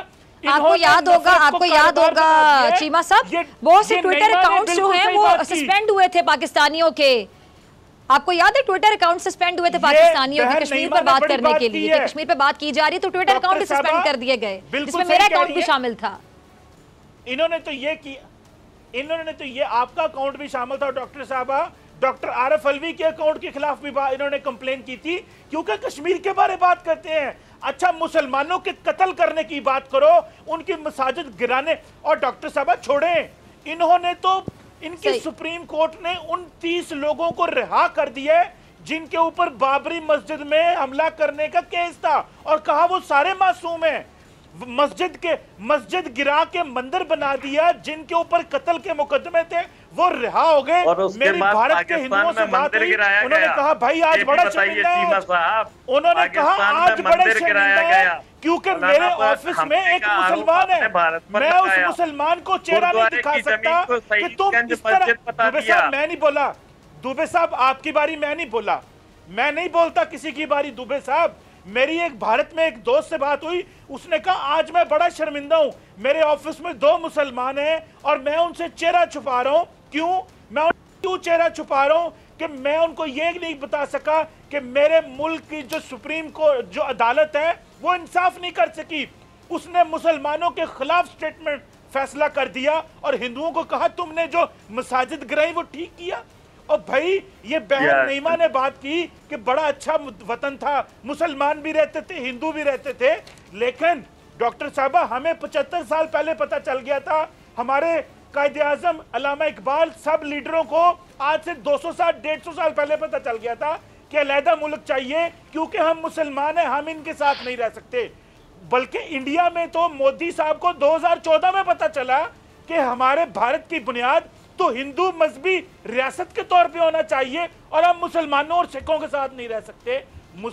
आपको याद होगा चीमा साहब, बहुत से ट्विटर अकाउंट्स जो हैं वो सस्पेंड हुए थे पाकिस्तानियों के। आपको याद है ट्विटर अकाउंट सस्पेंड हुए थे पाकिस्तानियों के कश्मीर पर बात करने के लिए, कश्मीर पर बात की जा रही तो ट्विटर अकाउंट भी सस्पेंड कर दिए गए, जिसमें मेरा अकाउंट भी शामिल था। इन्होंने तो ये आपका अकाउंट भी शामिल था डॉक्टर साहबा। डॉक्टर आरिफ अलवी के अकाउंट के खिलाफ भी इन्होंने कंप्लेन की थी क्योंकि कश्मीर के बारे में बात करते हैं। अच्छा, मुसलमानों के कत्ल करने की बात करो, उनकी मसाजिद गिराने, और डॉक्टर साहब छोड़ें, इन्होंने तो इनकी सुप्रीम कोर्ट ने उन 30 लोगों को रिहा कर दिया जिनके ऊपर बाबरी मस्जिद में हमला करने का केस था और कहा वो सारे मासूम हैं। मस्जिद गिरा के मंदिर बना दिया, जिनके ऊपर कत्ल के मुकदमे थे वो रिहा हो गए। मेरी भारत के हिंदुओं से बात हुई, उन्होंने कहा भाई आज बड़ा शर्मिंदा है, उन्होंने कहा आज बड़ा शर्मिंदा है क्योंकि मेरे ऑफिस में एक मुसलमान है, मैं उस मुसलमान को चेहरा नहीं दिखा सकता कि तुम इस तरह। दुबे साहब मैं नहीं बोला, दुबे साहब आपकी बारी मैं नहीं बोला, मैं नहीं बोलता किसी की बारी। दुबे साहब मेरी एक भारत में एक दोस्त से बात हुई, उसने कहा आज मैं बड़ा शर्मिंदा हूं, मेरे ऑफिस में 2 मुसलमान हैं और मैं उनसे चेहरा छुपा रहा हूं। क्यों चेहरा छुपा रहा हूं कि मैं उनको ये नहीं बता सका कि मेरे मुल्क की जो सुप्रीम कोर्ट जो अदालत है वो इंसाफ नहीं कर सकी। उसने मुसलमानों के खिलाफ स्टेटमेंट फैसला कर दिया और हिंदुओं को कहा तुमने जो मसाजिद गिराई वो ठीक किया। और भाई ये बहन नईमा ने बात की कि बड़ा अच्छा वतन था, मुसलमान भी रहते थे, हिंदू भी रहते थे, लेकिन डॉक्टर साहबा हमें 75 साल पहले पता चल गया था, हमारे कायदे आजम अल्लामा इकबाल सब लीडरों को आज से 200-150 साल पहले पता चल गया था कि अलहदा मुल्क चाहिए क्योंकि हम मुसलमान हैं, हम इनके साथ नहीं रह सकते। बल्कि इंडिया में तो मोदी साहब को 2014 में पता चला कि हमारे भारत की बुनियाद तो हिंदू मजहबी रियासत के तौर पे होना चाहिए और हम मुसलमानों और सिखों के साथ नहीं रह सकते।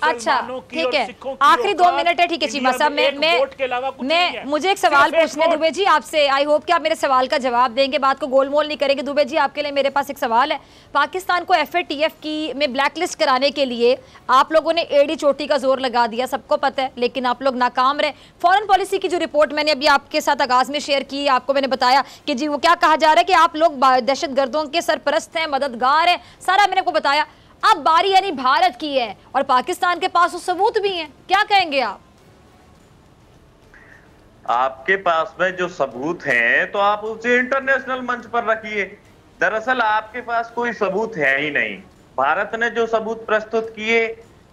अच्छा ठीक है, आखिरी 2 मिनट है, ठीक है चीमा साहब, मैं मुझे एक सवाल पूछने दुबे जी आपसे, आई होप कि आप मेरे सवाल का जवाब देंगे, बात को गोलमोल नहीं करेंगे। दुबे जी आपके लिए मेरे पास एक सवाल है, पाकिस्तान को FATF की में ब्लैकलिस्ट कराने के लिए आप लोगों ने एड़ी चोटी का जोर लगा दिया, सबको पता है, लेकिन आप लोग नाकाम रहे। फॉरेन पॉलिसी की जो रिपोर्ट मैंने अभी आपके साथ आगाज में शेयर की, आपको मैंने बताया कि जी वो क्या कहा जा रहा है कि आप लोग दहशत गर्दों के सरपरस्त हैं, मददगार हैं, सारा मैंने आपको बताया। अब बारी यानी भारत की है और पाकिस्तान के पास वो सबूत भी हैं, क्या कहेंगे आप? आपके पास में जो सबूत हैं तो आप उसे इंटरनेशनल मंच पर रखिए। दरअसल आपके पास कोई सबूत है ही नहीं। भारत ने जो सबूत प्रस्तुत किए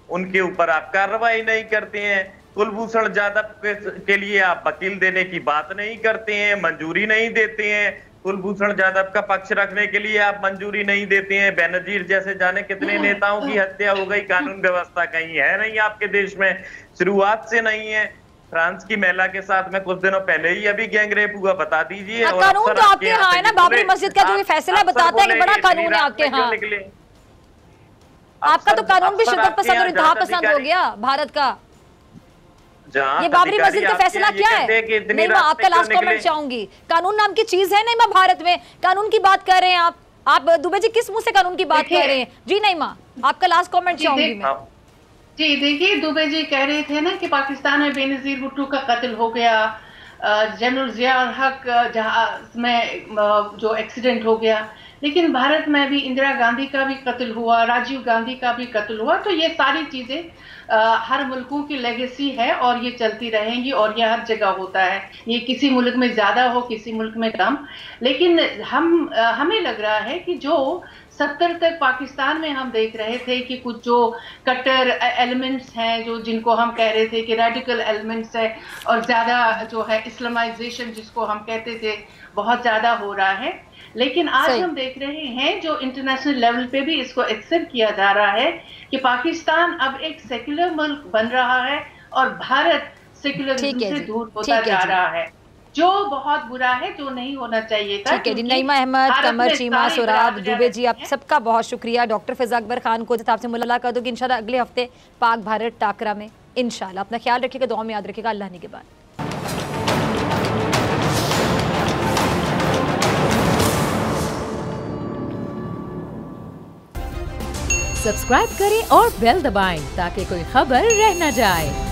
उनके ऊपर आप कार्रवाई नहीं करते हैं। कुलभूषण जाधव के लिए आप वकील देने की बात नहीं करते हैं, मंजूरी नहीं देते हैं। कुलभूषण जाधव का पक्ष रखने के लिए आप मंजूरी नहीं देते हैं। बेनजीर जैसे जाने कितने नेताओं की हत्या हो गई, कानून व्यवस्था कहीं है नहीं आपके देश में, शुरुआत से नहीं है। फ्रांस की महिला के साथ में कुछ दिनों पहले ही अभी गैंगरेप हुआ, बता दीजिए। और कानून तो आपके यहाँ है ना, बाबरी मस्जिद का जो ये फैसला बताता है कि बड़ा कानून है आपके यहाँ। आपका तो कानून भी शिद्दत पसंद और इंतहा पसंद हो गया भारत का। ये बाबरी मस्जिद का फैसला क्या है? नहीं, मैं आपका लास्ट कमेंट चाहूंगी। कानून नाम की चीज है नहीं माँ भारत में, कानून की बात कर रहे हैं आप दुबे जी किस मुंह से कानून की बात कर रहे हैं? जी नहीं माँ, आपका लास्ट कमेंट चाहूंगी मैं। जी देखिए, दुबे जी कह रहे थे ना कि पाकिस्तान में बेनजीर भुट्टो का कत्ल हो गया, जनरल जिया हक जहाज में जो एक्सीडेंट हो गया, लेकिन भारत में भी इंदिरा गांधी का भी कत्ल हुआ, राजीव गांधी का भी कत्ल हुआ। तो ये सारी चीजें हर मुल्कों की लेगेसी है और ये चलती रहेंगी और ये हर जगह होता है। ये किसी मुल्क में ज्यादा हो, किसी मुल्क में कम, लेकिन हमें लग रहा है कि जो 70 तक पाकिस्तान में हम देख रहे थे कि कुछ जो कट्टर एलिमेंट्स हैं, जो जिनको हम कह रहे थे कि रेडिकल एलिमेंट्स है, और ज्यादा जो है इस्लामाइजेशन जिसको हम कहते थे बहुत ज्यादा हो रहा है। लेकिन आज हम देख रहे हैं जो इंटरनेशनल लेवल पे भी इसको एक्सेप्ट किया जा रहा है कि पाकिस्तान अब एक सेक्युलर मुल्क बन रहा है और भारत सेक्युलरिज्म से दूर होता जा रहा है, जो बहुत बुरा है, जो नहीं होना चाहिए था। ठीक है जी, नईमा अहमद, कमर चीमा, सोराब, दुबे जी, आप सबका बहुत शुक्रिया। डॉक्टर फिजा अकबर खान को आपसे मुलाकात कर दूंगी इंशाल्लाह अगले हफ्ते पाक भारत टाकरा में इंशाल्लाह। अपना ख्याल रखिएगा, दुआ में याद रखिएगा। अल्लाह निगहबान। सब्सक्राइब करें और बेल दबाएं ताकि कोई खबर रह न जाए।